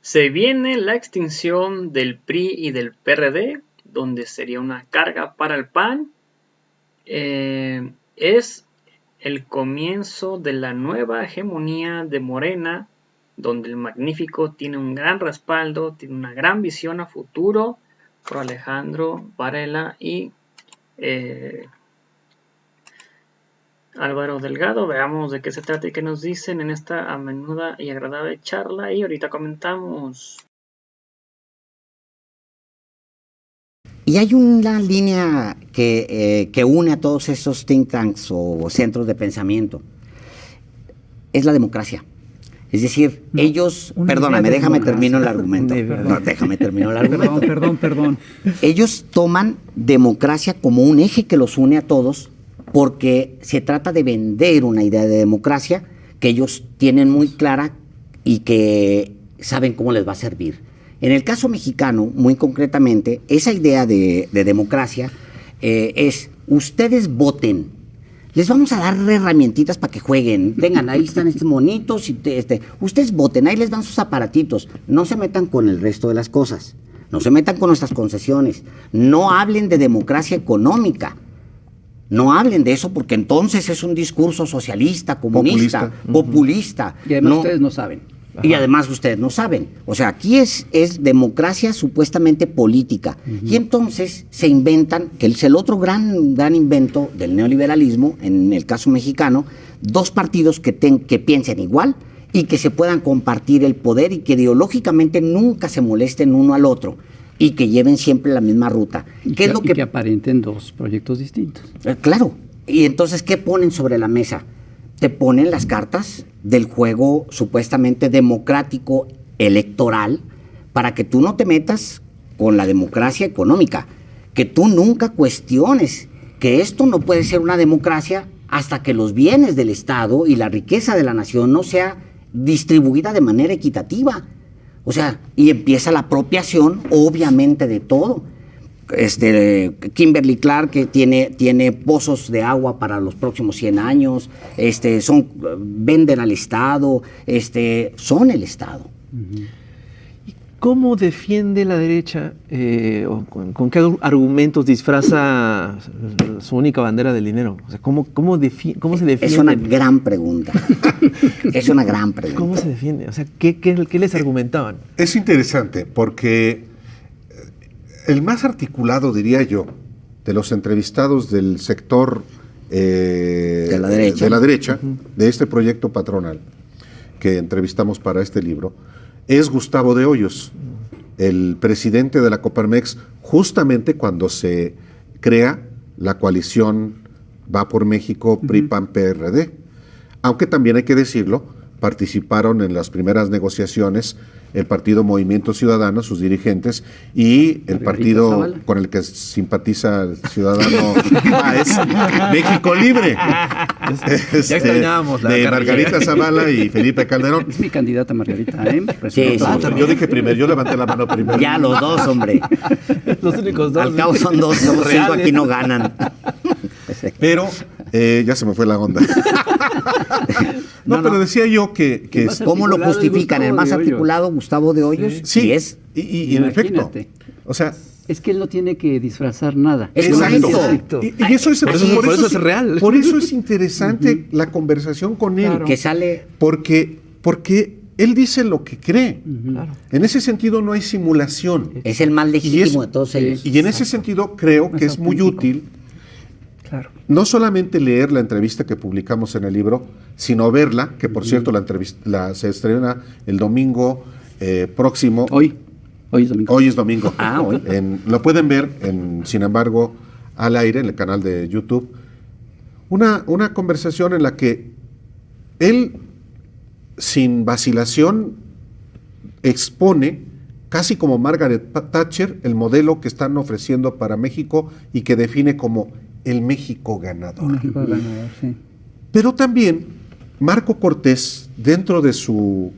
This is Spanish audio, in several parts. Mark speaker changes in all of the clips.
Speaker 1: Se viene la extinción del PRI y del PRD, donde sería una carga para el PAN. Es el comienzo de la nueva hegemonía de Morena, donde el Magnífico tiene un gran respaldo, tiene una gran visión a futuro por Alejandro Varela y Álvaro Delgado. Veamos de qué se trata y qué nos dicen en esta a menuda y agradable charla, y ahorita comentamos.
Speaker 2: Y hay una línea que une a todos esos think tanks o centros de pensamiento. Es la democracia. Es decir, ellos... Perdóname, déjame termino el argumento. No, déjame termino el argumento.
Speaker 3: Perdón.
Speaker 2: Ellos toman democracia como un eje que los une a todos, porque se trata de vender una idea de democracia que ellos tienen muy clara y que saben cómo les va a servir. En el caso mexicano, muy concretamente, esa idea de democracia es: ustedes voten, les vamos a dar herramientitas para que jueguen, vengan, ahí están estos monitos, y ustedes voten, ahí les dan sus aparatitos, no se metan con el resto de las cosas, no se metan con nuestras concesiones, no hablen de democracia económica. No hablen de eso, porque entonces es un discurso socialista, comunista, populista.
Speaker 3: Y además ustedes no saben.
Speaker 2: Ajá. Y además ustedes no saben. O sea, aquí es democracia supuestamente política. Y entonces se inventan, que es el otro gran invento del neoliberalismo, en el caso mexicano, dos partidos que piensen igual y que se puedan compartir el poder y que ideológicamente nunca se molesten uno al otro, y que lleven siempre la misma ruta.
Speaker 3: ¿Qué es lo que aparenten dos proyectos distintos?
Speaker 2: Claro. Y entonces, ¿qué ponen sobre la mesa? Te ponen las cartas del juego supuestamente democrático electoral para que tú no te metas con la democracia económica, que tú nunca cuestiones que esto no puede ser una democracia hasta que los bienes del Estado y la riqueza de la nación no sea distribuida de manera equitativa. O sea, y empieza la apropiación, obviamente, de todo. Kimberly Clark, que tiene pozos de agua para los próximos 100 años, venden al Estado, son el Estado.
Speaker 4: ¿Y cómo defiende la derecha, o con qué argumentos disfraza su única bandera del dinero? O sea, ¿cómo se defiende?
Speaker 2: Es una gran pregunta. Es una gran pregunta.
Speaker 4: ¿Cómo se defiende? O sea, ¿qué les argumentaban?
Speaker 5: Es interesante porque el más articulado, diría yo, de los entrevistados del sector de la derecha, de este proyecto patronal que entrevistamos para este libro, es Gustavo de Hoyos, el presidente de la Coparmex, justamente cuando se crea la coalición Va por México, PRI, PAN, PRD. Aunque también hay que decirlo, participaron en las primeras negociaciones el partido Movimiento Ciudadano, sus dirigentes, y el partido Zavala, con el que simpatiza el ciudadano Páez, México Libre.
Speaker 4: Ya extrañábamos
Speaker 5: de Margarita Zavala y Felipe Calderón.
Speaker 3: Es mi candidata Margarita, ¿eh?
Speaker 2: Sí,
Speaker 5: yo dije primero, yo levanté la mano primero.
Speaker 2: Ya los dos, hombre.
Speaker 4: Los únicos dos.
Speaker 2: Al cabo son dos, somos cinco, aquí no ganan.
Speaker 5: Pero ya se me fue la onda. Pero decía yo que
Speaker 2: ¿cómo lo justifican? ¿El más articulado, Gustavo de Hoyos?
Speaker 5: Sí, y en efecto. O sea,
Speaker 3: es que él no tiene que disfrazar nada.
Speaker 5: Exacto. Y eso es,
Speaker 4: por eso es real.
Speaker 5: Por eso es interesante la conversación con él.
Speaker 2: Claro. Que sale...
Speaker 5: Porque él dice lo que cree.
Speaker 4: Claro.
Speaker 5: En ese sentido no hay simulación.
Speaker 2: Es el más legítimo de todos ellos.
Speaker 5: Y en ese sentido creo que es muy útil.
Speaker 3: Claro.
Speaker 5: No solamente leer la entrevista que publicamos en el libro, sino verla, que por cierto se estrena el domingo próximo.
Speaker 3: Hoy es domingo.
Speaker 5: Hoy es domingo.
Speaker 2: Hoy.
Speaker 5: Lo pueden ver, sin embargo, al aire, en el canal de YouTube. Una conversación en la que él, sin vacilación, expone, casi como Margaret Thatcher, el modelo que están ofreciendo para México y que define como el México ganador.
Speaker 3: Sí.
Speaker 5: Pero también Marco Cortés, dentro de su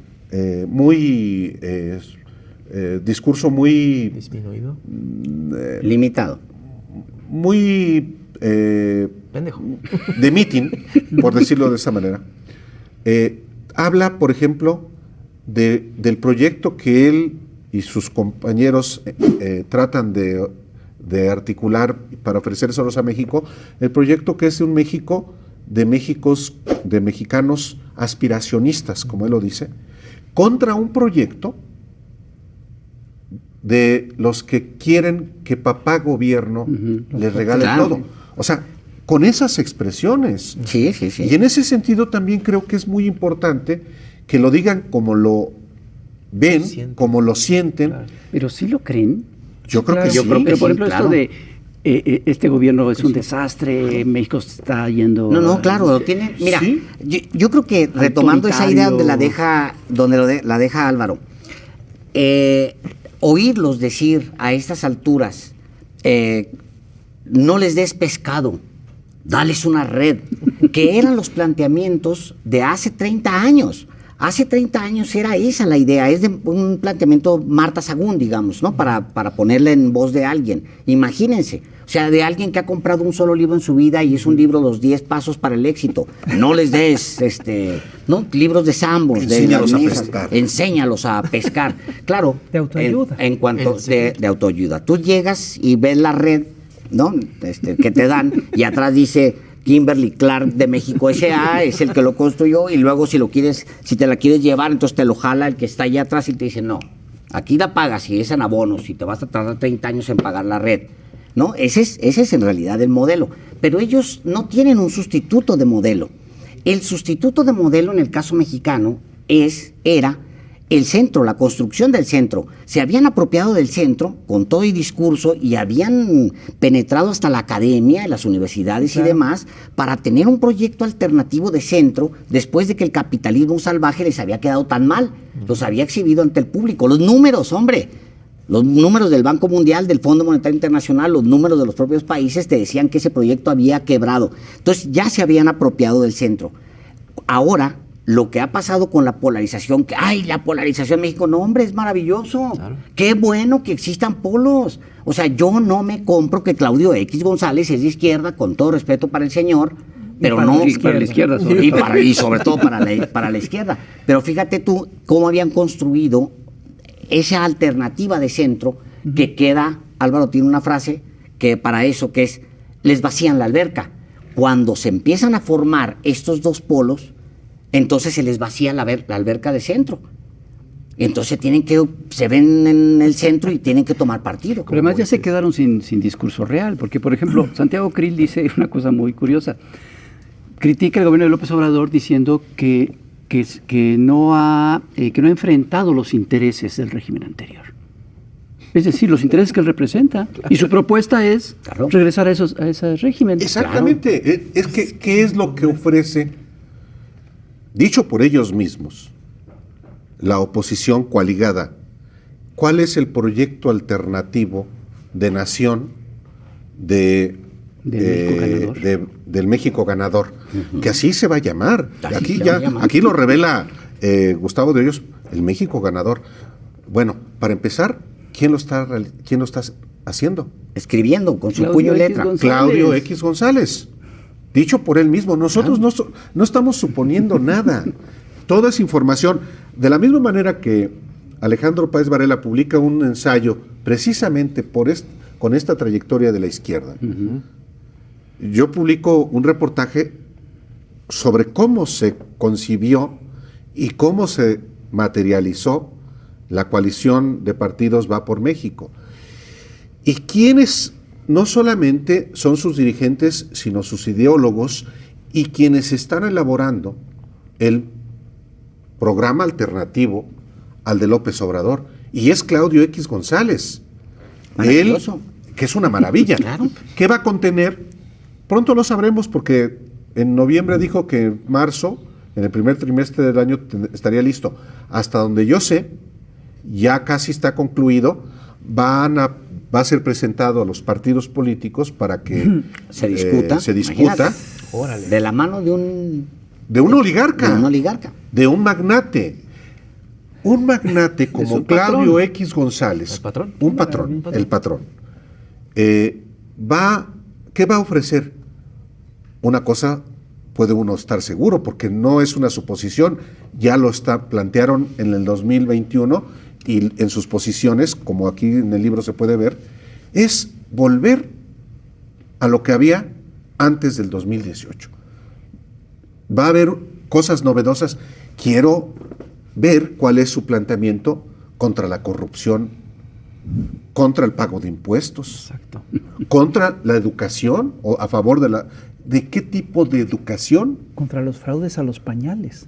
Speaker 5: discurso muy
Speaker 4: disminuido,
Speaker 2: limitado,
Speaker 5: muy
Speaker 4: pendejo,
Speaker 5: de meeting, por decirlo de esa manera, habla, por ejemplo, del proyecto que él y sus compañeros tratan de articular para ofrecérselos a México, el proyecto que es un México de mexicanos aspiracionistas, como él lo dice, contra un proyecto de los que quieren que papá gobierno les regale todo. O sea, con esas expresiones.
Speaker 2: Sí, sí, sí.
Speaker 5: Y en ese sentido también creo que es muy importante que lo digan como lo ven, como lo sienten.
Speaker 3: Claro. Pero sí lo creen.
Speaker 5: Yo creo que sí.
Speaker 3: Yo creo que por ejemplo,
Speaker 2: claro.
Speaker 3: esto de este gobierno es un desastre, México está yendo...
Speaker 2: No, claro, lo tiene. Mira,
Speaker 5: ¿sí?
Speaker 2: yo creo que retomando esa idea donde la deja Álvaro, oírlos decir a estas alturas, no les des pescado, dales una red, que eran los planteamientos de hace 30 años. Hace 30 años era esa la idea, es de un planteamiento Marta Sagún, digamos, ¿no? Para ponerla en voz de alguien. Imagínense, o sea, de alguien que ha comprado un solo libro en su vida y es un libro, Los 10 Pasos para el Éxito. No les des, ¿no? Libros de Sambos,
Speaker 5: Enséñalos
Speaker 2: de
Speaker 5: a
Speaker 2: mesas.
Speaker 5: pescar.
Speaker 2: Enséñalos a pescar. Claro.
Speaker 3: De autoayuda.
Speaker 2: En cuanto de autoayuda. Tú llegas y ves la red, ¿no? Que te dan y atrás dice Kimberly Clark de México S.A. es el que lo construyó, y luego si te la quieres llevar, entonces te lo jala el que está allá atrás y te dice, no, aquí la pagas y es en abonos y te vas a tardar 30 años en pagar la red, ¿no? Ese es en realidad el modelo, pero ellos no tienen un sustituto de modelo. El sustituto de modelo en el caso mexicano era el centro, la construcción del centro. Se habían apropiado del centro con todo y discurso y habían penetrado hasta la academia, las universidades y demás, para tener un proyecto alternativo de centro después de que el capitalismo salvaje les había quedado tan mal. Los había exhibido ante el público. Los números, hombre, los números del Banco Mundial, del Fondo Monetario Internacional, los números de los propios países te decían que ese proyecto había quebrado. Entonces ya se habían apropiado del centro. Ahora, lo que ha pasado con la polarización, que ¡ay, la polarización en México! No, hombre, es maravilloso. Claro. Qué bueno que existan polos. O sea, yo no me compro que Claudio X González es de izquierda, con todo respeto para el señor, pero
Speaker 3: para la izquierda
Speaker 2: y sobre todo para la izquierda. Pero fíjate tú cómo habían construido esa alternativa de centro que queda. Álvaro tiene una frase que para eso, que es, les vacían la alberca. Cuando se empiezan a formar estos dos polos, entonces se les vacía la alberca de centro. Entonces se ven en el centro y tienen que tomar partido.
Speaker 3: Pero además ya se quedaron sin discurso real, porque por ejemplo, Santiago Krill dice una cosa muy curiosa. Critica el gobierno de López Obrador diciendo que no ha enfrentado los intereses del régimen anterior. Es decir, los intereses que él representa. Claro. Y su propuesta es regresar a ese régimen.
Speaker 5: Exactamente. Claro. Es que, ¿qué es lo que ofrece? Dicho por ellos mismos, la oposición coaligada, ¿cuál es el proyecto alternativo de nación del México ganador? Que así se va a llamar. Aquí lo revela Gustavo de Hoyos, el México ganador. Bueno, para empezar, ¿quién lo está haciendo?
Speaker 2: Escribiendo con su puño y letra.
Speaker 5: Claudio X González. Dicho por él mismo, nosotros no estamos suponiendo nada. Toda esa información, de la misma manera que Alejandro Páez Varela publica un ensayo precisamente con esta trayectoria de la izquierda. Yo publico un reportaje sobre cómo se concibió y cómo se materializó la coalición de partidos Va por México. Y quiénes no solamente son sus dirigentes, sino sus ideólogos y quienes están elaborando el programa alternativo al de López Obrador. Y es Claudio X González. Él, que es una maravilla.
Speaker 2: Claro.
Speaker 5: ¿Qué va a contener? Pronto lo sabremos, porque en noviembre dijo que en marzo, en el primer trimestre del año, estaría listo. Hasta donde yo sé, ya casi está concluido. Va a ser presentado a los partidos políticos para que
Speaker 2: se discuta. De la mano de un
Speaker 5: oligarca. De un magnate. Un magnate como Claudio X González. El patrón. ¿Qué va a ofrecer? Una cosa puede uno estar seguro, porque no es una suposición, ya lo plantearon en el 2021 y en sus posiciones, como aquí en el libro se puede ver, es volver a lo que había antes del 2018. Va a haber cosas novedosas. Quiero ver cuál es su planteamiento contra la corrupción, contra el pago de impuestos,
Speaker 3: Exacto.
Speaker 5: contra la educación, o a favor ¿de qué tipo de educación?
Speaker 6: Contra los fraudes a los pañales.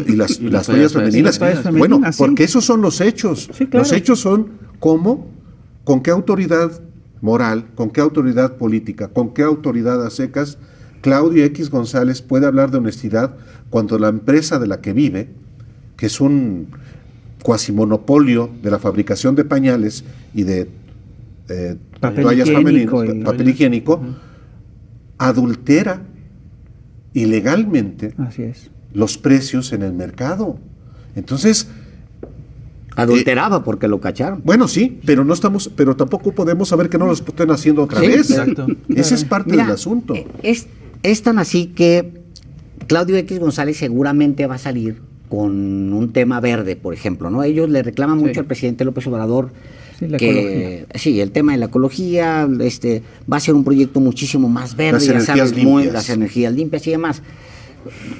Speaker 5: Y las toallas femeninas. Bueno, porque esos son los hechos.
Speaker 6: Sí, claro.
Speaker 5: Los hechos son con qué autoridad moral, con qué autoridad política, con qué autoridad a secas Claudio X González puede hablar de honestidad cuando la empresa de la que vive, que es un cuasimonopolio de la fabricación de pañales y de toallas femeninas, papel higiénico, adultera ilegalmente
Speaker 6: Así es.
Speaker 5: los precios en el mercado. Entonces,
Speaker 2: adulteraba porque lo cacharon.
Speaker 5: bueno, sí, pero tampoco podemos saber que no lo estén haciendo otra vez.
Speaker 4: Exacto.
Speaker 5: Ese es parte
Speaker 2: Mira,
Speaker 5: del asunto.
Speaker 2: Es tan así que Claudio X González seguramente va a salir con un tema verde, por ejemplo, ¿no? Ellos le reclaman mucho al presidente López Obrador
Speaker 6: Sí, la
Speaker 2: que
Speaker 6: ecología.
Speaker 2: sí, el tema de la ecología, va a ser un proyecto muchísimo más verde,
Speaker 5: Las energías limpias.
Speaker 2: las energías limpias y demás.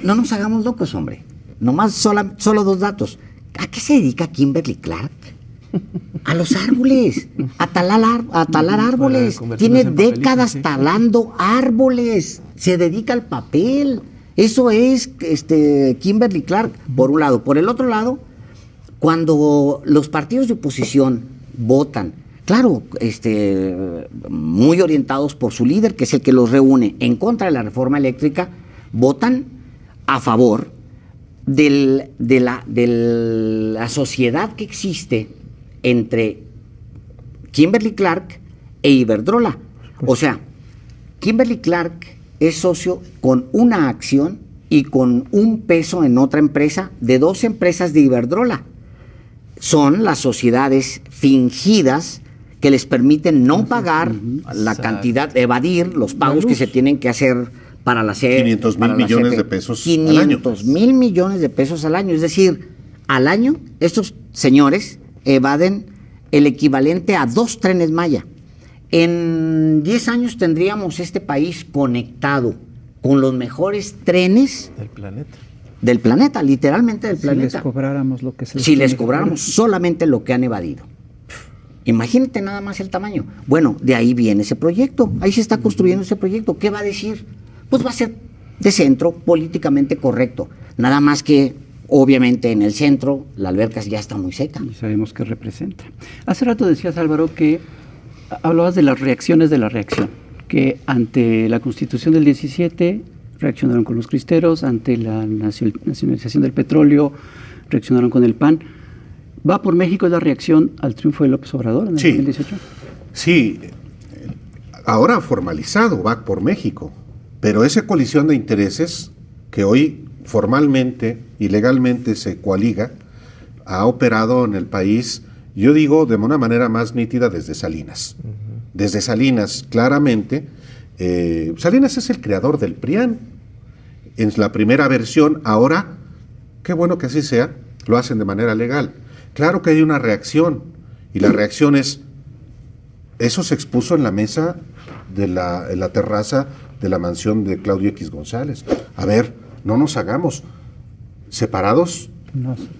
Speaker 2: No nos hagamos locos, hombre. Nomás solo dos datos. ¿A qué se dedica Kimberly Clark? A los árboles, a talar árboles.
Speaker 4: convertirlos
Speaker 2: Tiene
Speaker 4: en papelitos,
Speaker 2: décadas
Speaker 4: sí.
Speaker 2: talando árboles. Se dedica al papel. Eso es Kimberly Clark, por un lado. Por el otro lado, cuando los partidos de oposición votan, claro, muy orientados por su líder, que es el que los reúne en contra de la reforma eléctrica, votan a favor de la sociedad que existe entre Kimberly Clark e Iberdrola. O sea, Kimberly Clark es socio con una acción y con un peso en otra empresa de dos empresas de Iberdrola. Son las sociedades fingidas que les permiten no pagar la cantidad, evadir los pagos que se tienen que hacer para la CFE.
Speaker 5: 500,000 millones de pesos al año.
Speaker 2: 500,000 millones de pesos al año. Es decir, al año estos señores evaden el equivalente a 2 trenes Maya. En 10 años tendríamos este país conectado con los mejores trenes del planeta, literalmente del planeta.
Speaker 6: Si les cobráramos lo que se les
Speaker 2: Si les
Speaker 6: tiene que
Speaker 2: cobráramos
Speaker 6: cobrar.
Speaker 2: solamente lo que han evadido. Imagínate nada más el tamaño. Bueno, de ahí viene ese proyecto. Ahí se está construyendo ese proyecto. ¿Qué va a decir? Pues va a ser de centro, políticamente correcto. Nada más que, obviamente, en el centro la alberca ya está muy seca.
Speaker 3: Y sabemos qué representa. Hace rato decías, Álvaro, que hablabas de las reacciones de la reacción, que ante la Constitución del 17 reaccionaron con los cristeros, ante la nacionalización del petróleo reaccionaron con el PAN. ¿Va por México la reacción al triunfo de López Obrador en el 2018?
Speaker 5: Sí, ahora formalizado va por México, pero esa colisión de intereses que hoy formalmente y legalmente se coaliga ha operado en el país, yo digo, de una manera más nítida desde Salinas. Desde Salinas, claramente, Salinas es el creador del PRIAN. En la primera versión, ahora, qué bueno que así sea, lo hacen de manera legal. Claro que hay una reacción, y la reacción es, eso se expuso en la mesa en la terraza de la mansión de Claudio X González. A ver, no nos hagamos separados,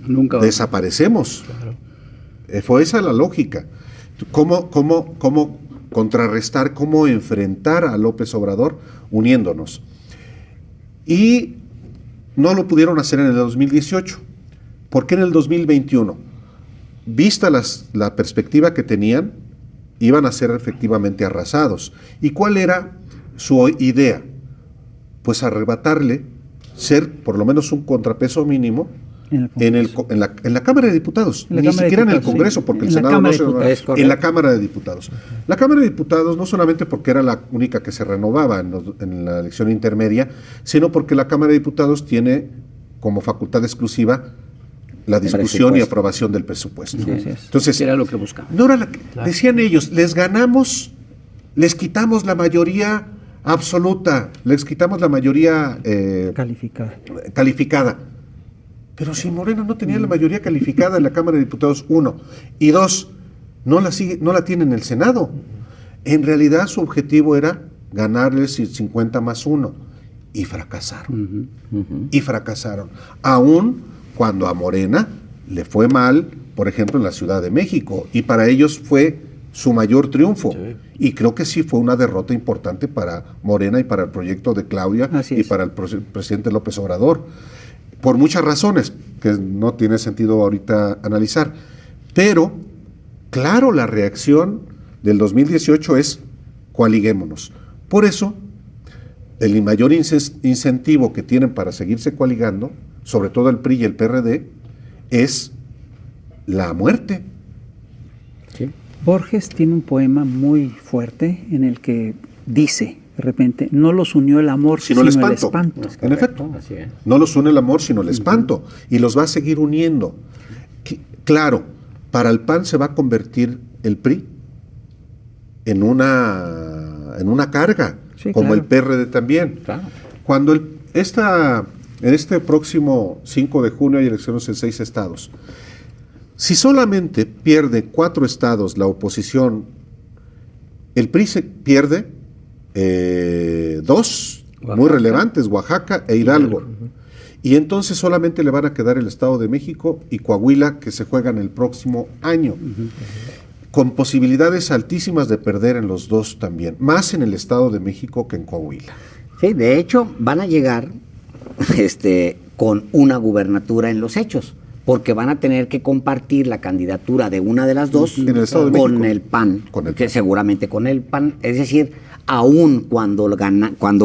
Speaker 3: Nunca
Speaker 5: desaparecemos. Claro. Fue esa la lógica. ¿Cómo contrarrestar, cómo enfrentar a López Obrador uniéndonos? Y no lo pudieron hacer en el 2018. ¿Por qué en el 2021? Vista la perspectiva que tenían, iban a ser efectivamente arrasados. ¿Y cuál era su idea? Pues arrebatarle, ser por lo menos un contrapeso mínimo en la Cámara de Diputados, ni siquiera en el Congreso, porque el Senado no se renovaba, en la Cámara de Diputados. La Cámara de Diputados no solamente porque era la única que se renovaba en la elección intermedia, sino porque la Cámara de Diputados tiene como facultad exclusiva la discusión y aprobación del presupuesto.
Speaker 3: Sí,
Speaker 5: entonces,
Speaker 3: era lo que buscaban.
Speaker 5: No era decían ellos, les ganamos, les quitamos la mayoría absoluta, les quitamos la mayoría calificada. Pero si Morena no tenía la mayoría calificada en la Cámara de Diputados, 1, y 2, no la tiene en el Senado. En realidad su objetivo era ganarles 50 más 1, y fracasaron. Y fracasaron. Aún cuando a Morena le fue mal, por ejemplo, en la Ciudad de México, y para ellos fue su mayor triunfo. Sí. Y creo que sí fue una derrota importante para Morena y para el proyecto de Claudia y para el presidente López Obrador, por muchas razones que no tiene sentido ahorita analizar. Pero, claro, la reacción del 2018 es coaliguémonos. Por eso, el mayor incentivo que tienen para seguirse coaligando, sobre todo el PRI y el PRD, es la muerte.
Speaker 6: Sí. Borges tiene un poema muy fuerte en el que dice, de repente, no los unió el amor, sino el espanto.
Speaker 5: En efecto, no los une el amor, sino el espanto, y los va a seguir uniendo. Claro, para el PAN se va a convertir el PRI en una carga, sí, como claro. El PRD también. Claro. Cuando en este próximo 5 de junio hay elecciones en 6 estados. Si solamente pierde 4 estados la oposición, el PRI se pierde 2 muy relevantes, Oaxaca e Hidalgo. Y entonces solamente le van a quedar el Estado de México y Coahuila, que se juegan el próximo año, con posibilidades altísimas de perder en los dos también, más en el Estado de México que en Coahuila.
Speaker 2: Sí, de hecho van a llegar con una gubernatura en los hechos, porque van a tener que compartir la candidatura de una de las dos con el PAN, seguramente con el PAN, es decir, aún cuando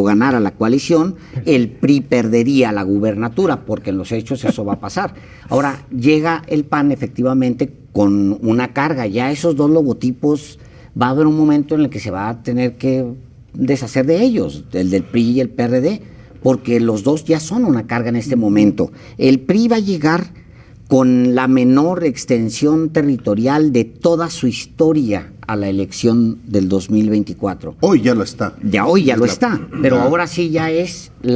Speaker 2: ganara la coalición, el PRI perdería la gubernatura, porque en los hechos eso va a pasar. Ahora, llega el PAN efectivamente con una carga, ya esos dos logotipos, va a haber un momento en el que se va a tener que deshacer de ellos, el del PRI y el PRD, porque los dos ya son una carga en este momento. El PRI va a llegar con la menor extensión territorial de toda su historia a la elección del 2024.
Speaker 5: Hoy ya lo está.
Speaker 2: Hoy ya lo está, pero ahora sí ya es
Speaker 6: que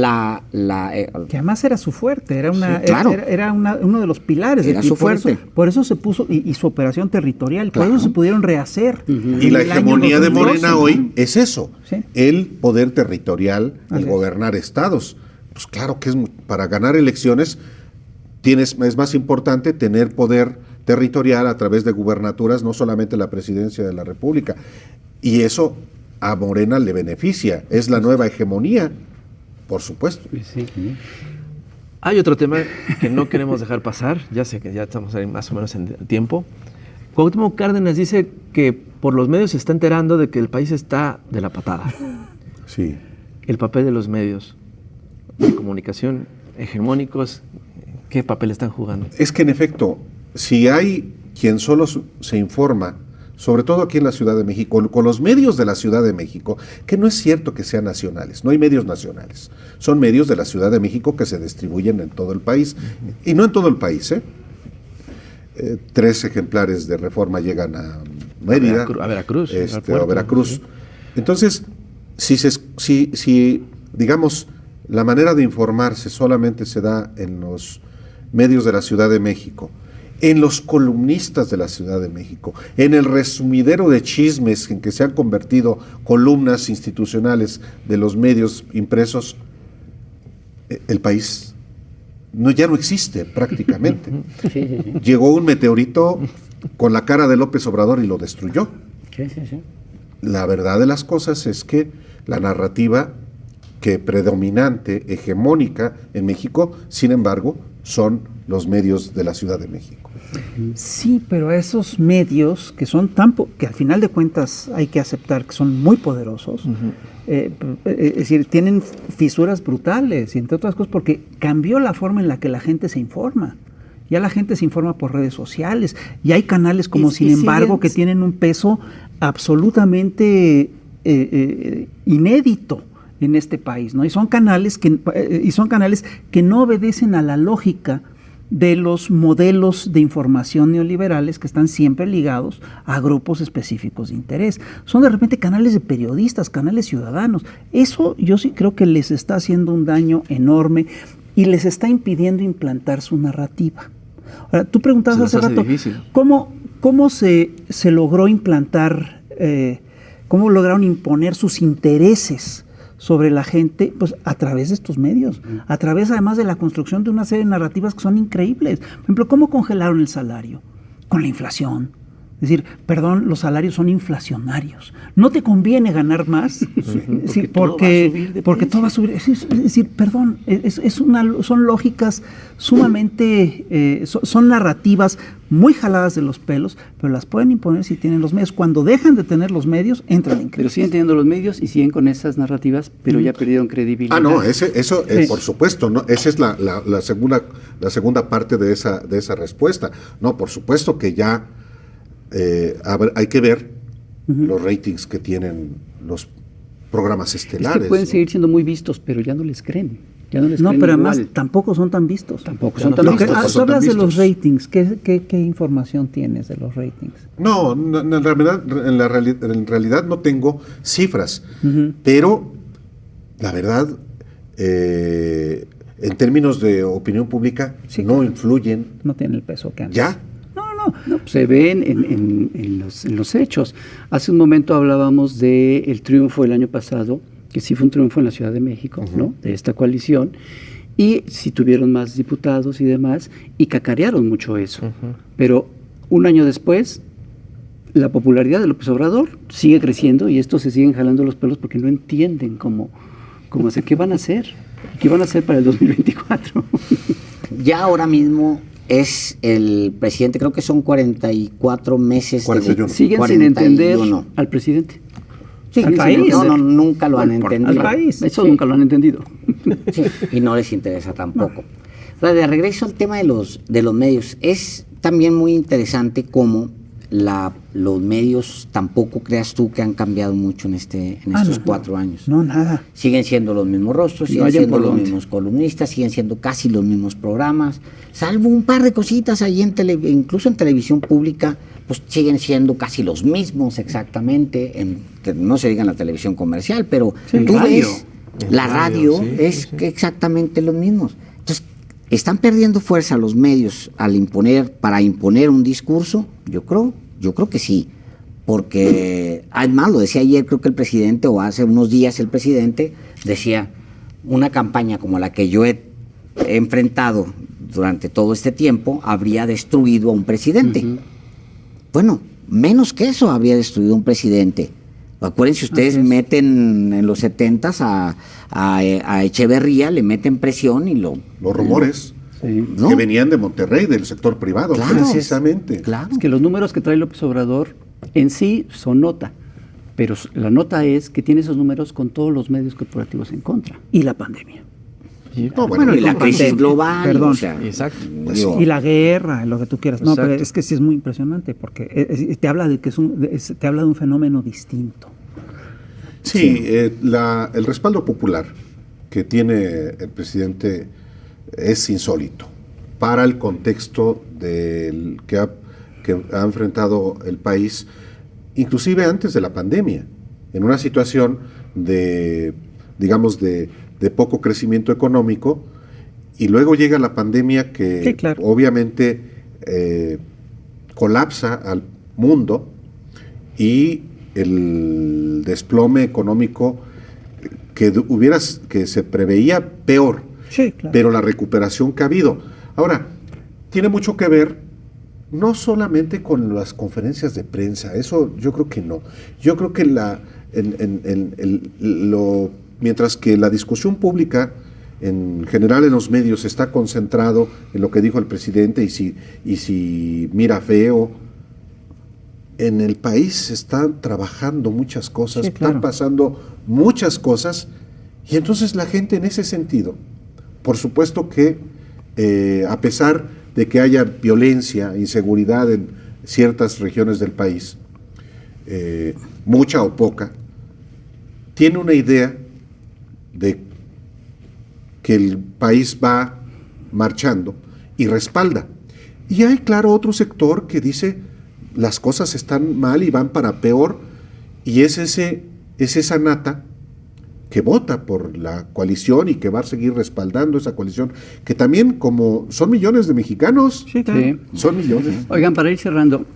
Speaker 6: además era su fuerte, era uno de los pilares.
Speaker 2: Era su fuerte.
Speaker 6: Por eso se puso, y su operación territorial, por eso se pudieron rehacer.
Speaker 5: Y la hegemonía de Morena hoy es eso, el poder territorial, el gobernar estados. Pues claro que para ganar elecciones es más importante tener poder territorial a través de gubernaturas, no solamente la presidencia de la República. Y eso a Morena le beneficia, es la nueva hegemonía, por supuesto.
Speaker 4: Sí. Hay otro tema que no queremos dejar pasar, ya sé que ya estamos ahí más o menos en tiempo. Cuauhtémoc Cárdenas dice que por los medios se está enterando de que el país está de la patada.
Speaker 5: Sí.
Speaker 4: El papel de los medios de comunicación hegemónicos, ¿qué papel están jugando?
Speaker 5: Es que en efecto, si hay quien solo se informa, sobre todo aquí en la Ciudad de México, con los medios de la Ciudad de México, que no es cierto que sean nacionales, no hay medios nacionales, son medios de la Ciudad de México que se distribuyen en todo el país, y no en todo el país, 3 ejemplares de Reforma llegan a Mérida,
Speaker 4: a Veracruz.
Speaker 5: A Veracruz. Entonces, si digamos, la manera de informarse solamente se da en los medios de la Ciudad de México, en los columnistas de la Ciudad de México, en el resumidero de chismes en que se han convertido columnas institucionales de los medios impresos, el país ya no existe prácticamente. Llegó un meteorito con la cara de López Obrador y lo destruyó. La verdad de las cosas es que la narrativa predominante, hegemónica en México, sin embargo, son los medios de la Ciudad de México.
Speaker 6: Sí, pero esos medios que son que al final de cuentas hay que aceptar que son muy poderosos, es decir, tienen fisuras brutales, y entre otras cosas porque cambió la forma en la que la gente se informa. Ya la gente se informa por redes sociales, y hay canales como Sin Embargo que tienen un peso absolutamente inédito en este país, ¿no? Y son canales que no obedecen a la lógica de los modelos de información neoliberales que están siempre ligados a grupos específicos de interés. Son de repente canales de periodistas, canales ciudadanos. Eso yo sí creo que les está haciendo un daño enorme y les está impidiendo implantar su narrativa. Ahora, tú preguntabas hace rato, ¿cómo se logró implantar, cómo lograron imponer sus intereses sobre la gente? Pues a través de estos medios, a través además de la construcción de una serie de narrativas que son increíbles. Por ejemplo, ¿cómo congelaron el salario? Con la inflación. Es decir, perdón, los salarios son inflacionarios. No te conviene ganar más, porque todo va a subir. Es decir, perdón, son lógicas sumamente, son narrativas muy jaladas de los pelos, pero las pueden imponer si tienen los medios. Cuando dejan de tener los medios, entran en crisis.
Speaker 3: Pero siguen teniendo los medios y siguen con esas narrativas, pero ya perdieron credibilidad.
Speaker 5: No, eso por supuesto, ¿no? Esa es la segunda parte de esa respuesta. No, por supuesto que ya hay que ver los ratings que tienen los programas estelares.
Speaker 3: Es que pueden seguir siendo muy vistos, pero ya no les creen.
Speaker 6: No, pero además tampoco son tan vistos.
Speaker 3: Tampoco son tan vistos.
Speaker 6: Tú hablas de los ratings. ¿Qué información tienes de los ratings?
Speaker 5: No, en realidad no tengo cifras, pero la verdad, en términos de opinión pública, no influyen.
Speaker 6: No tienen el peso que antes.
Speaker 5: ¿Ya?
Speaker 3: No, se ven en los hechos. Hace un momento hablábamos del triunfo del año pasado, que sí fue un triunfo en la Ciudad de México, ¿no? De esta coalición, y sí tuvieron más diputados y demás, y cacarearon mucho eso. Pero un año después, la popularidad de López Obrador sigue creciendo y estos se siguen jalando los pelos porque no entienden cómo hacer. ¿Qué van a hacer? ¿Qué van a hacer para el 2024?
Speaker 2: Ya ahora mismo es el presidente, creo que son 44 meses.
Speaker 5: 41.
Speaker 3: Siguen
Speaker 2: 41.
Speaker 3: sin entender al presidente.
Speaker 2: Sí,
Speaker 6: al país.
Speaker 2: No, nunca lo han entendido.
Speaker 6: Al país.
Speaker 3: Eso nunca lo han entendido.
Speaker 2: Sí, y no les interesa tampoco. No. De regreso al tema de los medios, es también muy interesante cómo los medios, tampoco creas tú que han cambiado mucho en estos 4 años.
Speaker 6: No, nada.
Speaker 2: Siguen siendo los mismos rostros, siguen siendo los mismos columnistas, siguen siendo casi los mismos programas, salvo un par de cositas ahí incluso en televisión pública, pues siguen siendo casi los mismos exactamente, que no se diga en la televisión comercial, pero tú ves, la radio es exactamente los mismos. Entonces, ¿están perdiendo fuerza los medios para imponer un discurso? Yo creo que sí, porque además lo decía ayer, creo que el presidente, o hace unos días el presidente, decía, una campaña como la que yo he enfrentado durante todo este tiempo habría destruido a un presidente. Bueno, menos que eso habría destruido a un presidente. Acuérdense, ustedes meten en los 70s a Echeverría, le meten presión y los
Speaker 5: rumores que venían de Monterrey, del sector privado, precisamente.
Speaker 3: Claro. Es que los números que trae López Obrador en sí son nota, pero la nota es que tiene esos números con todos los medios corporativos en contra.
Speaker 6: Y la pandemia.
Speaker 2: Y la crisis global.
Speaker 6: Perdón.
Speaker 4: Exacto.
Speaker 6: Y la guerra, lo que tú quieras. No, pero es que sí es muy impresionante porque te habla de te habla de un fenómeno distinto.
Speaker 5: Sí, el respaldo popular que tiene el presidente es insólito para el contexto que ha enfrentado el país, inclusive antes de la pandemia, en una situación de poco crecimiento económico, y luego llega la pandemia que obviamente colapsa al mundo, y el desplome económico que se preveía peor, pero la recuperación que ha habido. Ahora, tiene mucho que ver no solamente con las conferencias de prensa, eso yo creo que no. Yo creo que mientras que la discusión pública en general en los medios está concentrado en lo que dijo el presidente y si mira feo, en el país se están trabajando muchas cosas, están pasando muchas cosas, y entonces la gente en ese sentido, por supuesto que a pesar de que haya violencia, inseguridad en ciertas regiones del país, mucha o poca, tiene una idea de que el país va marchando y respalda. Y hay, claro, otro sector que dice las cosas están mal y van para peor, y es esa nata que vota por la coalición y que va a seguir respaldando esa coalición, que también, como son millones de mexicanos,
Speaker 6: Sí, claro.
Speaker 3: Sí.
Speaker 5: son millones.
Speaker 3: Oigan, para ir cerrando,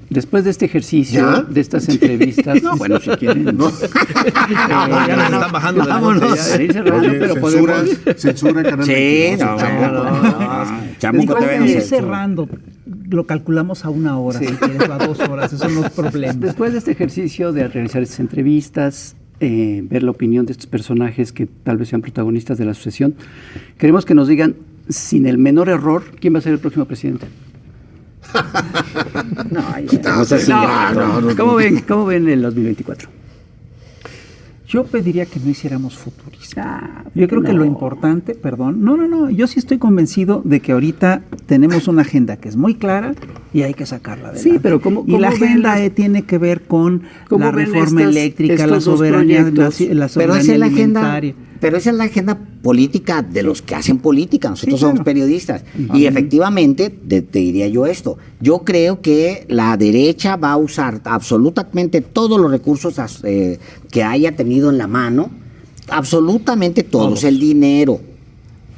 Speaker 3: después de este ejercicio,
Speaker 5: ¿Ya?
Speaker 3: de estas entrevistas, no, bueno, si quieren.
Speaker 5: No.
Speaker 4: ya nos están bajando de la
Speaker 3: Vámonos.
Speaker 4: nota, ya.
Speaker 3: Para ir cerrando,
Speaker 5: Oye,
Speaker 3: pero
Speaker 5: censura,
Speaker 3: podemos.
Speaker 5: censura Canal
Speaker 2: Sí,
Speaker 5: 22,
Speaker 2: no,
Speaker 5: Chamuco.
Speaker 2: Chamuco
Speaker 6: Después
Speaker 2: TV
Speaker 6: de
Speaker 2: no
Speaker 6: ir
Speaker 2: se-
Speaker 6: cerrando, lo calculamos a 1 hora, si quieres, a 2 horas, eso no es problema.
Speaker 3: Después de este ejercicio de realizar estas entrevistas, ver la opinión de estos personajes que tal vez sean protagonistas de la sucesión, queremos que nos digan, sin el menor error, quién va a ser el próximo presidente.
Speaker 2: No, no sé si-
Speaker 3: ¿Cómo ven el 2024?
Speaker 6: Yo pediría que no hiciéramos futurismo.
Speaker 3: Ah,
Speaker 6: Yo creo que
Speaker 3: no.
Speaker 6: lo importante, perdón, no, yo sí estoy convencido de que ahorita tenemos una agenda que es muy clara y hay que sacarla adelante.
Speaker 3: Sí, pero ¿cómo
Speaker 6: y la
Speaker 3: ven
Speaker 6: agenda
Speaker 3: las-
Speaker 6: tiene que ver con
Speaker 3: cómo
Speaker 6: la
Speaker 3: ven
Speaker 6: reforma eléctrica, la
Speaker 3: estos dos
Speaker 6: soberanía,
Speaker 3: proyectos?
Speaker 6: la
Speaker 2: Pero
Speaker 6: soberanía
Speaker 2: esa es la agenda,
Speaker 6: alimentaria.
Speaker 2: pero esa es la agenda política de los que hacen política. Nosotros
Speaker 6: Sí,
Speaker 2: somos
Speaker 6: claro.
Speaker 2: periodistas. Y efectivamente, te diría yo esto. Yo creo que la derecha va a usar absolutamente todos los recursos que haya tenido en la mano, absolutamente todos, el dinero,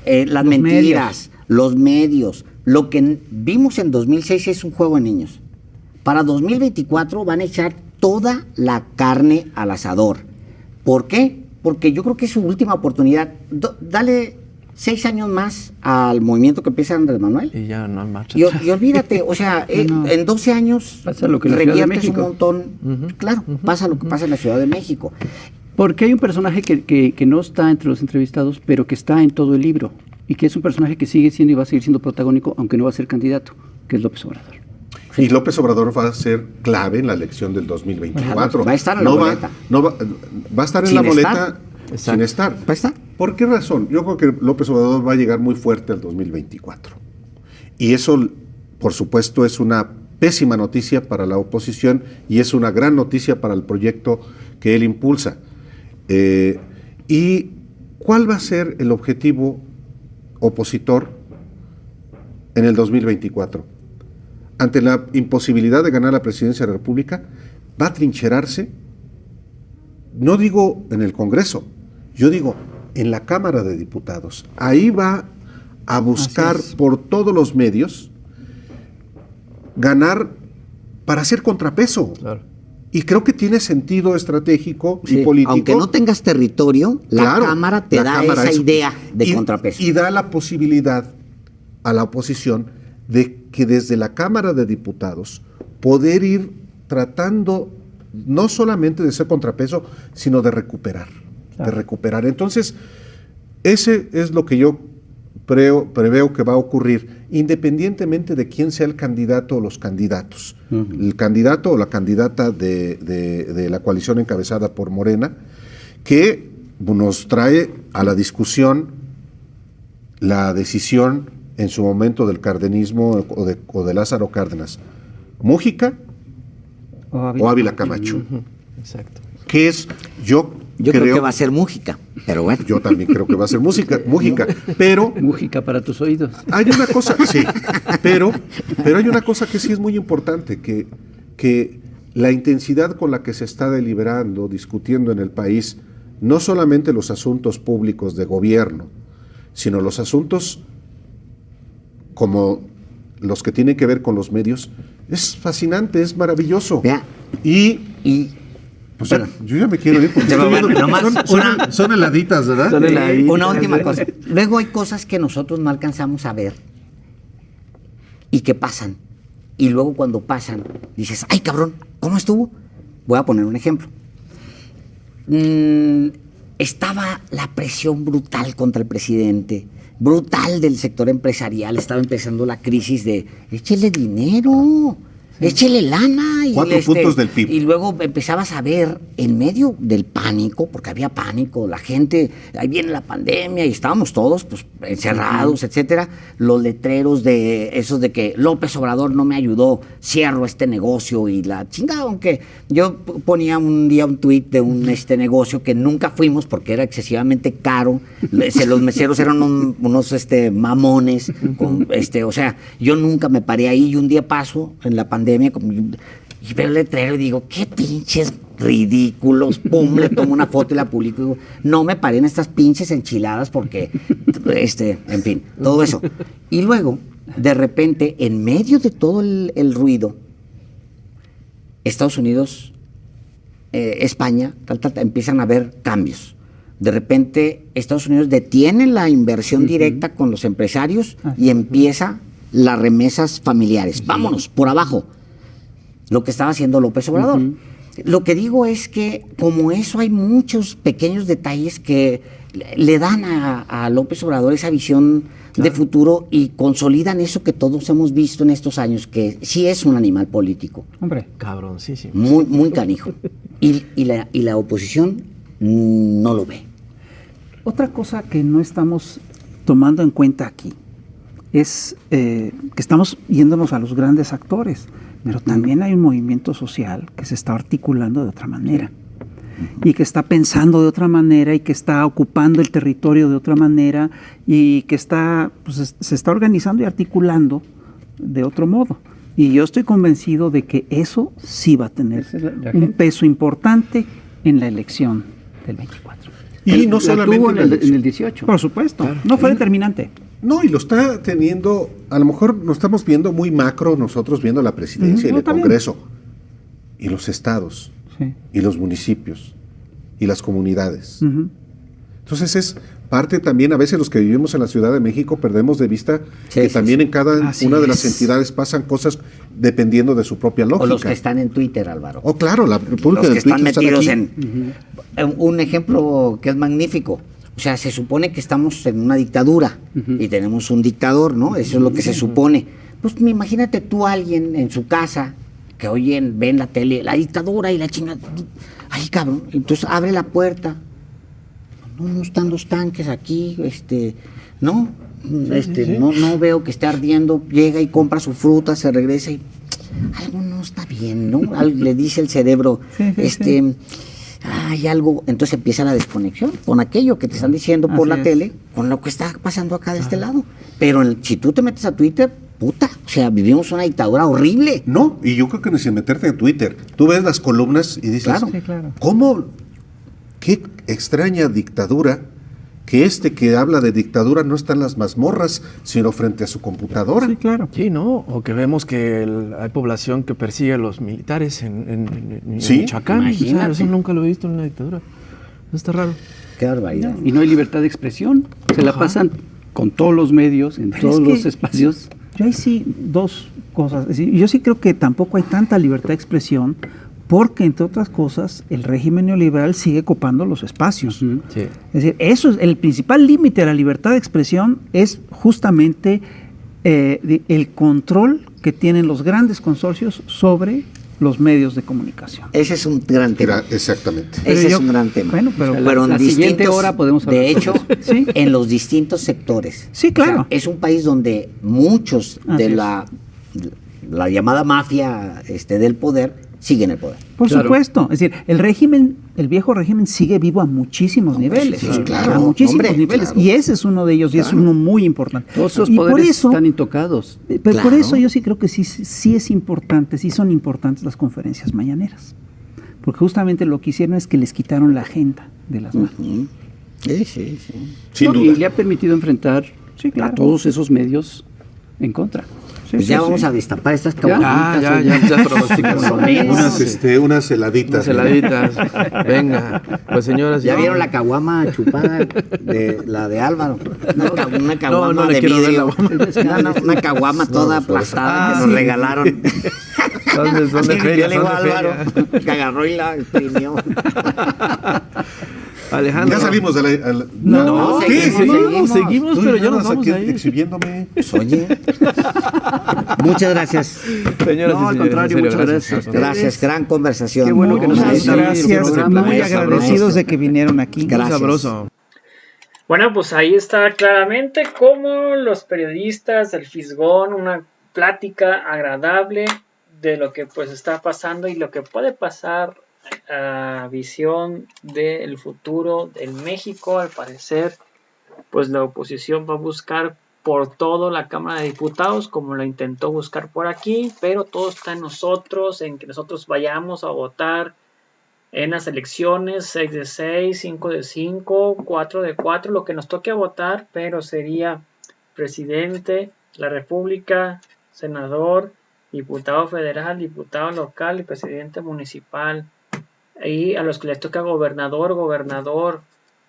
Speaker 2: las
Speaker 6: Los
Speaker 2: mentiras, los medios. Lo que vimos en 2006 es un juego de niños. Para 2024 van a echar toda la carne al asador. ¿Por qué? Porque yo creo que es su última oportunidad. Dale 6 años más al movimiento que empieza Andrés Manuel.
Speaker 4: Y ya no hay marcha.
Speaker 2: Y olvídate, o sea, en 12 años
Speaker 3: Pasa lo que en la Ciudad de
Speaker 2: reviertes un
Speaker 3: México.
Speaker 2: montón. Claro, pasa lo que pasa en la Ciudad de México.
Speaker 3: Porque hay un personaje que no está entre los entrevistados, pero que está en todo el libro, y que es un personaje que sigue siendo y va a seguir siendo protagónico, aunque no va a ser candidato, que es López Obrador.
Speaker 5: Y López Obrador va a ser clave en la elección del 2024.
Speaker 2: Va a estar en la boleta.
Speaker 5: Va a estar en
Speaker 2: Sin
Speaker 5: la boleta
Speaker 2: estar.
Speaker 5: sin estar.
Speaker 2: Va a estar.
Speaker 5: ¿Por qué razón? Yo creo que López Obrador va a llegar muy fuerte al 2024. Y eso, por supuesto, es una pésima noticia para la oposición y es una gran noticia para el proyecto que él impulsa. ¿Y cuál va a ser el objetivo opositor en el 2024? Ante la imposibilidad de ganar la presidencia de la República, va a trincherarse, no digo en el Congreso, yo digo en la Cámara de Diputados. Ahí va a buscar por todos los medios ganar para hacer contrapeso.
Speaker 4: Claro.
Speaker 5: Y creo que tiene sentido estratégico
Speaker 2: Sí,
Speaker 5: y político.
Speaker 2: aunque no tengas territorio, la
Speaker 5: Claro,
Speaker 2: Cámara te
Speaker 5: la
Speaker 2: da
Speaker 5: Cámara
Speaker 2: esa
Speaker 5: es-
Speaker 2: idea de contrapeso.
Speaker 5: Y da la posibilidad a la oposición de que desde la Cámara de Diputados poder ir tratando no solamente de ser contrapeso, sino de recuperar.
Speaker 6: Claro.
Speaker 5: De recuperar. Entonces, ese es lo que yo preveo que va a ocurrir, independientemente de quién sea el candidato o los candidatos. El candidato o la candidata de la coalición encabezada por Morena, que nos trae a la discusión la decisión en su momento del cardenismo o de Lázaro Cárdenas. ¿Mújica o Ávila Camacho?
Speaker 4: Exacto.
Speaker 5: Que es, yo
Speaker 2: creo que va a ser Mújica, pero bueno.
Speaker 5: Yo también creo que va a ser Mújica, pero
Speaker 3: Mújica para tus oídos.
Speaker 5: hay una cosa, sí, pero hay una cosa que sí es muy importante, que la intensidad con la que se está deliberando, discutiendo en el país, no solamente los asuntos públicos de gobierno, sino los asuntos como los que tienen que ver con los medios, es fascinante, es maravilloso.
Speaker 2: Vea,
Speaker 5: Y pues ya,
Speaker 2: Bueno.
Speaker 5: yo ya me quiero ir porque
Speaker 2: Pero
Speaker 5: estoy
Speaker 2: bueno,
Speaker 5: viendo-
Speaker 2: nomás
Speaker 5: son heladitas, ¿verdad?
Speaker 3: Son heladitas.
Speaker 2: una última cosa. Luego hay cosas que nosotros no alcanzamos a ver y que pasan. Y luego cuando pasan, dices, ay cabrón, ¿cómo estuvo? Voy a poner un ejemplo. Estaba la presión brutal contra el presidente, brutal del sector empresarial. Estaba empezando la crisis de, échele dinero. Échele lana. Y
Speaker 5: 4 puntos del PIB.
Speaker 2: Y luego empezabas a ver, en medio del pánico, porque había pánico, la gente, ahí viene la pandemia y estábamos todos pues encerrados, etcétera, los letreros de esos de que López Obrador no me ayudó, cierro este negocio y la chingada, aunque yo ponía un día un tuit de un negocio que nunca fuimos porque era excesivamente caro, los meseros eran unos mamones, o sea, yo nunca me paré ahí y un día paso en la pandemia y veo el letrero y digo, qué pinches ridículos, pum, le tomo una foto y la publico y digo, no me paré en estas pinches enchiladas porque, en fin, todo eso. Y luego, de repente, en medio de todo el ruido, Estados Unidos, España, empiezan a haber cambios. De repente, Estados Unidos detiene la inversión directa con los empresarios y empieza las remesas familiares. Vámonos, por abajo. Lo que estaba haciendo López Obrador. Lo que digo es que, como eso, hay muchos pequeños detalles que le dan a López Obrador esa visión de futuro y consolidan eso que todos hemos visto en estos años, que sí es un animal político.
Speaker 6: Hombre.
Speaker 4: Cabroncísimo.
Speaker 2: Muy, muy canijo. Y la oposición no lo ve.
Speaker 6: Otra cosa que no estamos tomando en cuenta aquí es que estamos yéndonos a los grandes actores, pero también hay un movimiento social que se está articulando de otra manera y que está pensando de otra manera y que está ocupando el territorio de otra manera y que está, pues, se está organizando y articulando de otro modo. Y yo estoy convencido de que eso sí va a tener un peso importante en la elección del 24.
Speaker 5: Y no solamente
Speaker 3: en el 18.
Speaker 6: Por supuesto, no fue determinante.
Speaker 5: No, y lo está teniendo, a lo mejor nos estamos viendo muy macro nosotros viendo la presidencia y el Congreso, y los estados, y los municipios, y las comunidades. Entonces es parte también, a veces los que vivimos en la Ciudad de México perdemos de vista que también en cada una de las entidades pasan cosas dependiendo de su propia lógica.
Speaker 2: O los que están en Twitter, Álvaro.
Speaker 5: Oh, claro, la República
Speaker 2: los que
Speaker 5: de Twitter
Speaker 2: están metidos
Speaker 5: en...
Speaker 2: Un ejemplo que es magnífico. O sea, se supone que estamos en una dictadura y tenemos un dictador, ¿no? Eso es lo que se supone. Pues imagínate tú a alguien en su casa que ven la tele, la dictadura y la chingada. Ay, cabrón. Entonces abre la puerta. No están los tanques aquí, no veo que esté ardiendo. Llega y compra su fruta, se regresa y algo no está bien, ¿no? Le dice el cerebro, hay algo, entonces empieza la desconexión con aquello que te están diciendo por la tele, con lo que está pasando acá de este lado. Pero si tú te metes a Twitter, puta, o sea, vivimos una dictadura horrible.
Speaker 5: No, y yo creo que ni sin meterte en Twitter, tú ves las columnas y dices,
Speaker 6: claro.
Speaker 5: ¿Cómo? Qué extraña dictadura, que que habla de dictadura no está en las mazmorras, sino frente a su computadora.
Speaker 6: Sí, claro.
Speaker 4: Sí, ¿no? O que vemos que hay población que persigue a los militares en Michoacán. O sea, eso nunca lo he visto en una dictadura. Eso está raro.
Speaker 2: Qué barbaridad.
Speaker 3: Y no hay libertad de expresión. Se la pasan con todos los medios, en todos los espacios.
Speaker 6: Yo ahí sí, dos cosas. Es decir, yo sí creo que tampoco hay tanta libertad de expresión porque, entre otras cosas, el régimen neoliberal sigue copando los espacios.
Speaker 4: Sí.
Speaker 6: Es decir, eso es el principal límite de la libertad de expresión, es justamente el control que tienen los grandes consorcios sobre los medios de comunicación.
Speaker 2: Ese es un gran tema.
Speaker 5: Exactamente.
Speaker 2: Ese es un gran tema.
Speaker 6: Bueno, pero
Speaker 3: la siguiente hora podemos hablar.
Speaker 2: De hecho, en los distintos sectores.
Speaker 6: Sí, claro.
Speaker 2: O sea, es un país donde muchos de la llamada mafia del poder siguen el poder.
Speaker 6: Por supuesto. Es decir, el viejo régimen sigue vivo a muchísimos niveles.
Speaker 2: Sí, claro.
Speaker 6: A muchísimos niveles. Claro. Y ese es uno de ellos, y es uno muy importante.
Speaker 3: Todos esos poderes están intocados.
Speaker 6: Pero por eso yo sí creo que sí es importante, sí son importantes las conferencias mañaneras. Porque justamente lo que hicieron es que les quitaron la agenda de las manos.
Speaker 2: Sí.
Speaker 5: Sin duda.
Speaker 3: Y le ha permitido enfrentar a todos esos medios en contra.
Speaker 2: Pues ya vamos a destapar estas caguamitas.
Speaker 4: Ya pronosticamos.
Speaker 5: Unas heladitas.
Speaker 4: Unas heladitas. Venga. Pues señoras,
Speaker 2: ¿ya vieron la caguama chupada la de Álvaro? Una caguama
Speaker 4: no
Speaker 2: de vidrio.
Speaker 6: Una caguama toda aplastada que nos regalaron.
Speaker 4: ¿Dónde feria?
Speaker 2: Álvaro, que agarró y la exprimió.
Speaker 4: Alejandro.
Speaker 5: Ya salimos de la...
Speaker 2: No,
Speaker 5: ¿qué?
Speaker 4: Seguimos, pero ya nos vamos
Speaker 5: aquí
Speaker 4: a ir.
Speaker 5: exhibiéndome.
Speaker 2: Pues, oye. Muchas gracias.
Speaker 4: Señoras
Speaker 3: No,
Speaker 4: y
Speaker 3: al
Speaker 4: señores,
Speaker 3: contrario,
Speaker 4: en serio,
Speaker 3: muchas gracias.
Speaker 2: Gracias, gran conversación.
Speaker 3: Qué bueno que nos
Speaker 6: Muchas
Speaker 3: hayas dado este
Speaker 6: gracias,
Speaker 3: programa.
Speaker 6: muy
Speaker 2: Maestro,
Speaker 6: agradecidos
Speaker 2: maestro.
Speaker 6: de que vinieron aquí.
Speaker 2: Gracias.
Speaker 4: Sabroso.
Speaker 1: Bueno, pues ahí está claramente cómo los periodistas del Fisgón, una plática agradable de lo que pues está pasando y lo que puede pasar a visión del futuro del México. Al parecer, pues la oposición va a buscar por todo la Cámara de Diputados, como lo intentó buscar por aquí, pero todo está en nosotros, en que nosotros vayamos a votar en las elecciones, 6 de 6, 5 de 5, 4 de 4, lo que nos toque a votar, pero sería presidente de la República, senador, diputado federal, diputado local y presidente municipal. Y a los que les toca gobernador,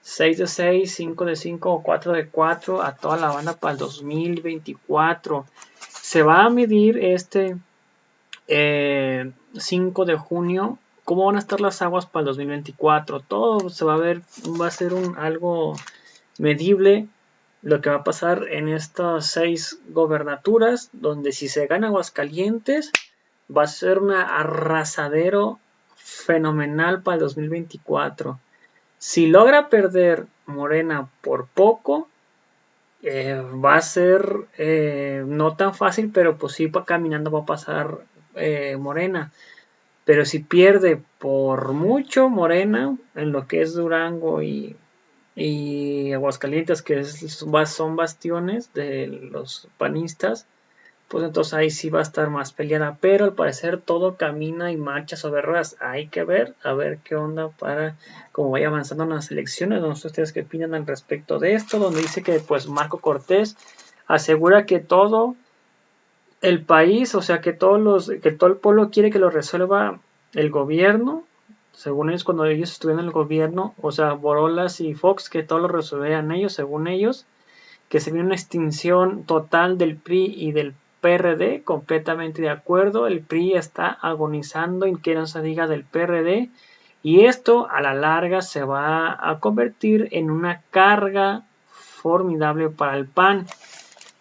Speaker 1: 6 de 6, 5 de 5 o 4 de 4 a toda la banda para el 2024. Se va a medir este 5 de junio cómo van a estar las aguas para el 2024. Todo se va a ver, va a ser algo medible lo que va a pasar en estas 6 gobernaturas, donde si se gana Aguascalientes va a ser un arrasadero fenomenal para el 2024. Si logra perder Morena por poco, va a ser no tan fácil, pero pues sí, caminando va a pasar Morena. Pero si pierde por mucho Morena, en lo que es Durango y Aguascalientes, que son bastiones de los panistas, pues entonces ahí sí va a estar más peleada. Pero al parecer todo camina y marcha sobre ruedas. Hay que ver, a ver qué onda para cómo vaya avanzando en las elecciones. No sé ustedes qué opinan al respecto de esto, donde dice que pues Marco Cortés asegura que todo el país, o sea que todo el pueblo quiere que lo resuelva el gobierno, según ellos, cuando ellos estuvieron en el gobierno, o sea, Borolas y Fox, que todo lo resolverían ellos, según ellos, que se viene una extinción total del PRI y del PRD, completamente de acuerdo. El PRI está agonizando y que no se diga del PRD, y esto a la larga se va a convertir en una carga formidable para el PAN,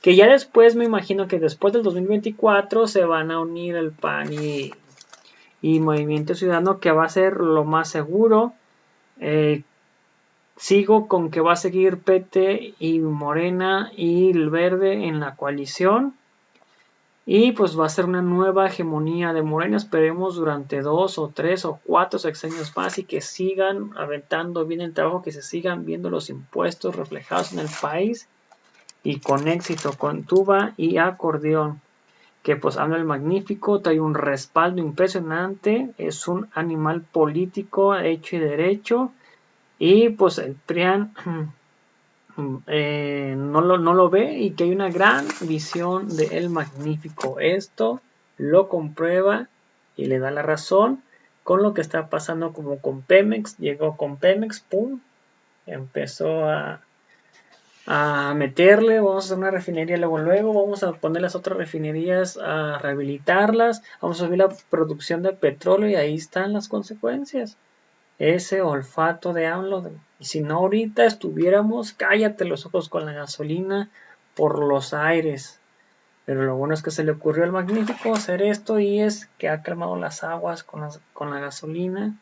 Speaker 1: que ya después me imagino que después del 2024 se van a unir el PAN y Movimiento Ciudadano, que va a ser lo más seguro. Sigo con que va a seguir PT y Morena y el Verde en la coalición, y pues va a ser una nueva hegemonía de Morena, esperemos durante 2 o 3 o 4 sexenios más, y que sigan aventando bien el trabajo, que se sigan viendo los impuestos reflejados en el país, y con éxito, con tuba y acordeón, que pues habla el magnífico, trae un respaldo impresionante, es un animal político hecho y derecho, y pues el PRIAN no lo ve, y que hay una gran visión de el magnífico. Esto lo comprueba y le da la razón con lo que está pasando, como con Pemex. Llegó con Pemex, pum, empezó a meterle, vamos a hacer una refinería, luego vamos a poner las otras refinerías a rehabilitarlas, vamos a subir la producción de petróleo, y ahí están las consecuencias. Ese olfato de AMLO, y si no ahorita estuviéramos, cállate los ojos con la gasolina por los aires. Pero lo bueno es que se le ocurrió al magnífico hacer esto, y es que ha calmado las aguas con la gasolina.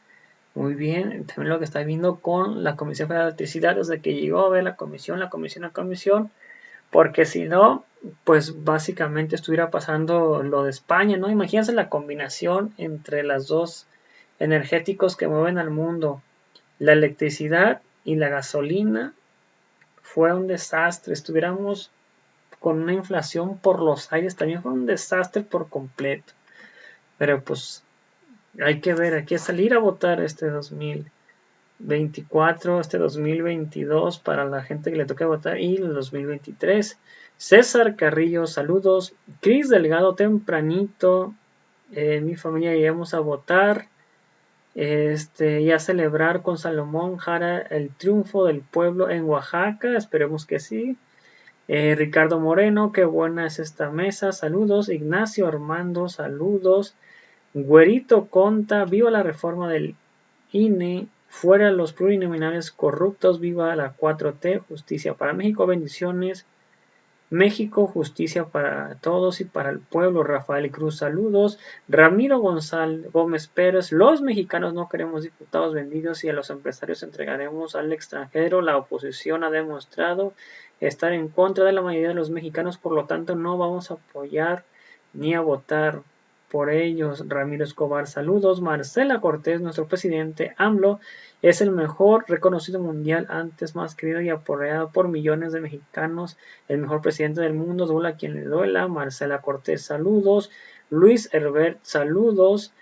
Speaker 1: Muy bien, también lo que está viendo con la Comisión Federal de Electricidad, desde que llegó a ver la comisión, porque si no, pues básicamente estuviera pasando lo de España, ¿no? Imagínense la combinación entre las dos energéticos que mueven al mundo, la electricidad y la gasolina. Fue un desastre, estuviéramos con una inflación por los aires, también fue un desastre por completo. Pero pues hay que ver, hay que salir a votar este 2024, este 2022 para la gente que le toca votar, y el 2023. César Carrillo, saludos. Cris Delgado, tempranito, mi familia iremos a votar, y a celebrar con Salomón Jara el triunfo del pueblo en Oaxaca, esperemos que sí. Ricardo Moreno, qué buena es esta mesa, saludos. Ignacio Armando, saludos. Güerito Conta, viva la reforma del INE, Fuera los plurinominales corruptos, viva la 4T, justicia para México, bendiciones. México, justicia para todos y para el pueblo. Rafael Cruz, saludos. Ramiro González Gómez Pérez, los mexicanos no queremos diputados vendidos y a los empresarios entregaremos al extranjero. La oposición ha demostrado estar en contra de la mayoría de los mexicanos, por lo tanto no vamos a apoyar ni a votar por ellos. Ramiro Escobar, saludos. Marcela Cortés, nuestro presidente AMLO es el mejor reconocido mundial, antes más querido y apoyado por millones de mexicanos, el mejor presidente del mundo, duela a quien le duela. Marcela Cortés, saludos. Luis Herbert, saludos.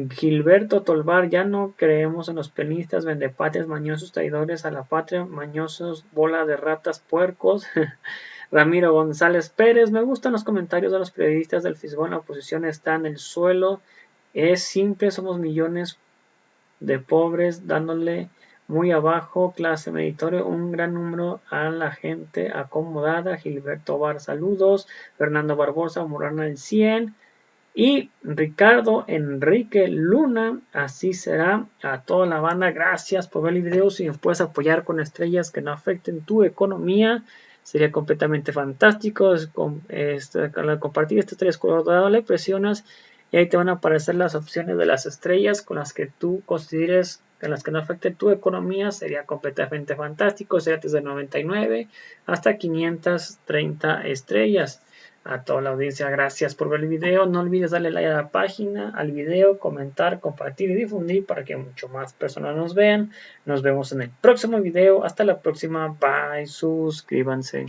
Speaker 1: Gilberto Tolvar, ya no creemos en los penistas, vendepatrias, mañosos, traidores a la patria, mañosos, bola de ratas, puercos. Ramiro González Pérez, me gustan los comentarios de los periodistas del Fisgón, la oposición está en el suelo, es simple, somos millones de pobres dándole muy abajo, clase meditorio, un gran número a la gente acomodada. Gilberto Bar, saludos. Fernando Barbosa, Morana el 100. Y Ricardo Enrique Luna, así será. A toda la banda, gracias por ver el video. Si me puedes apoyar con estrellas que no afecten tu economía, sería completamente fantástico. Al compartir este 3 color, le presionas y ahí te van a aparecer las opciones de las estrellas con las que tú consideres en las que no afecte tu economía. Sería completamente fantástico. Sería desde 99 hasta 530 estrellas. A toda la audiencia, gracias por ver el video. No olvides darle like a la página, al video, comentar, compartir y difundir para que mucho más personas nos vean. Nos vemos en el próximo video. Hasta la próxima. Bye. Suscríbanse.